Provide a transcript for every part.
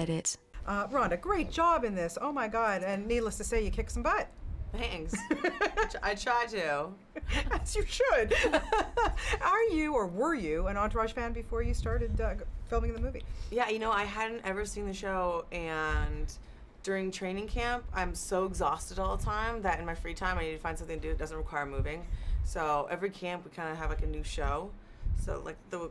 Edit. Ronda, great job in this. Oh my God. And needless to say, you kicked some butt. Thanks. I try to. As you should. Are you or were you an Entourage fan before you started filming the movie? Yeah, you know, I hadn't ever seen the show, and during training camp, I'm so exhausted all the time that in my free time I need to find something to do that doesn't require moving. So every camp we kind of have like a new show. So like the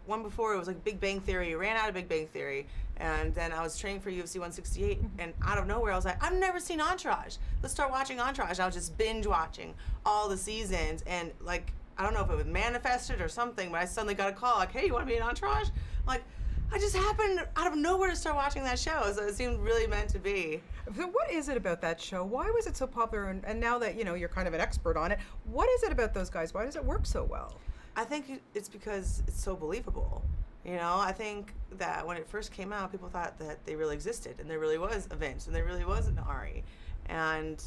one before, it was like Big Bang Theory. Ran out of Big Bang Theory, and then I was training for UFC 168, and out of nowhere I was like, I've never seen Entourage. Let's start watching Entourage. And I was just binge watching all the seasons, and like, I don't know if it was manifested or something, but I suddenly got a call like, hey, you want to be in Entourage? I'm like, I just happened out of nowhere to start watching that show, so it seemed really meant to be. So what is it about that show? Why was it so popular? And now that, you know, you're kind of an expert on it, what is it about those guys? Why does it work so well? I think it's because it's so believable. You know, I think that when it first came out, people thought that they really existed, and there really was a Vince, and there really was an Ari. And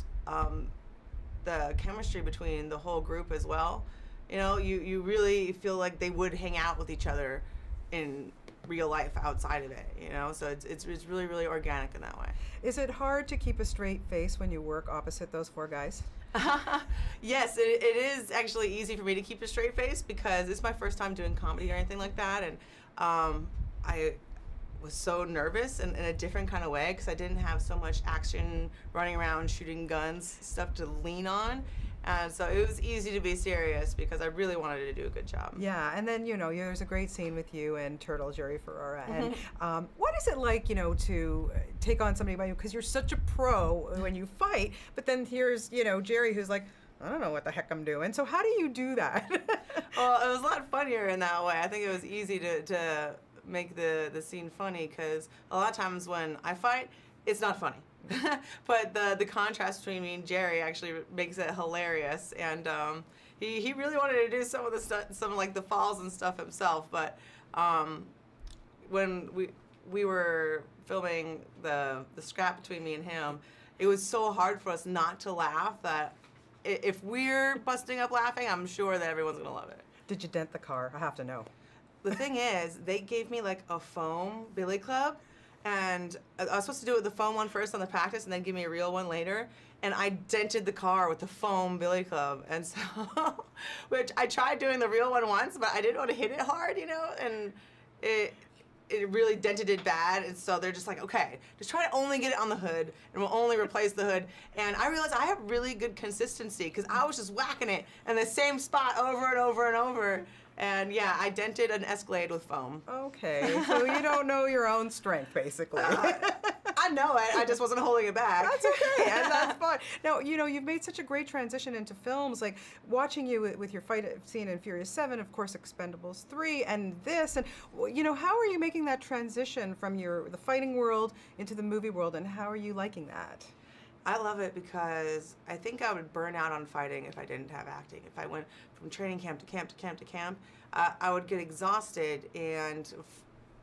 the chemistry between the whole group as well, you know, you really feel like they would hang out with each other in real life outside of it, you know, so it's really, really organic in that way. Is it hard to keep a straight face when you work opposite those four guys? Yes, it is actually easy for me to keep a straight face because it's my first time doing comedy or anything like that, and I was so nervous in a different kind of way because I didn't have so much action, running around, shooting guns, stuff to lean on. And so it was easy to be serious because I really wanted to do a good job. Yeah, and then, you know, there's a great scene with you and Jerrey Ferrara. And what is it like, you know, to take on somebody by you? Because you're such a pro when you fight, but then here's, you know, Jerry who's like, I don't know what the heck I'm doing. So how do you do that? Well, it was a lot funnier in that way. I think it was easy to make the scene funny because a lot of times when I fight, it's not funny. But the contrast between me and Jerry actually makes it hilarious, and he really wanted to do some of the stuff, some like the falls and stuff himself. But when we were filming the scrap between me and him, it was so hard for us not to laugh that if we're busting up laughing, I'm sure that everyone's gonna love it. Did you dent the car? I have to know. The thing is, they gave me like a foam billy club. And I was supposed to do it with the foam one first on the practice and then give me a real one later. And I dented the car with the foam billy club. And so, which I tried doing the real one once, but I didn't want to hit it hard, you know, and it really dented it bad. And so they're just like, okay, just try to only get it on the hood and we'll only replace the hood. And I realized I have really good consistency because I was just whacking it in the same spot over and over and over. And yeah, I dented an Escalade with foam. Okay, so you don't know your own strength, basically. I know it, I just wasn't holding it back. That's okay, and that's fine. Now, you know, you've made such a great transition into films, like watching you with your fight scene in Furious 7, of course, Expendables 3, and this, and, you know, how are you making that transition from the fighting world into the movie world, and how are you liking that? I love it because I think I would burn out on fighting if I didn't have acting. If I went from training camp to camp to camp to camp, I would get exhausted, and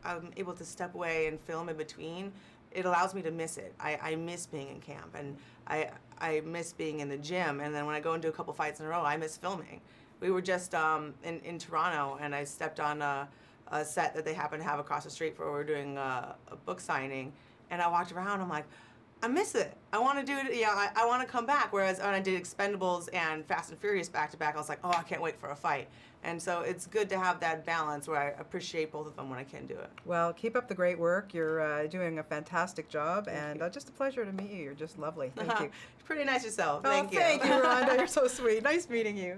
I'm able to step away and film in between. It allows me to miss it. I miss being in camp, and I miss being in the gym, and then when I go and do a couple fights in a row, I miss filming. We were just in Toronto, and I stepped on a set that they happened to have across the street where we were doing a book signing, and I walked around, I'm like, I miss it. I want to do it. Yeah, I want to come back. Whereas when I did Expendables and Fast and Furious back to back, I was like, oh, I can't wait for a fight. And so it's good to have that balance where I appreciate both of them when I can do it. Well, keep up the great work. You're doing a fantastic job, and just a pleasure to meet you. You're just lovely. Thank you. Pretty nice yourself. Thank you. Thank you, Ronda. You're so sweet. Nice meeting you.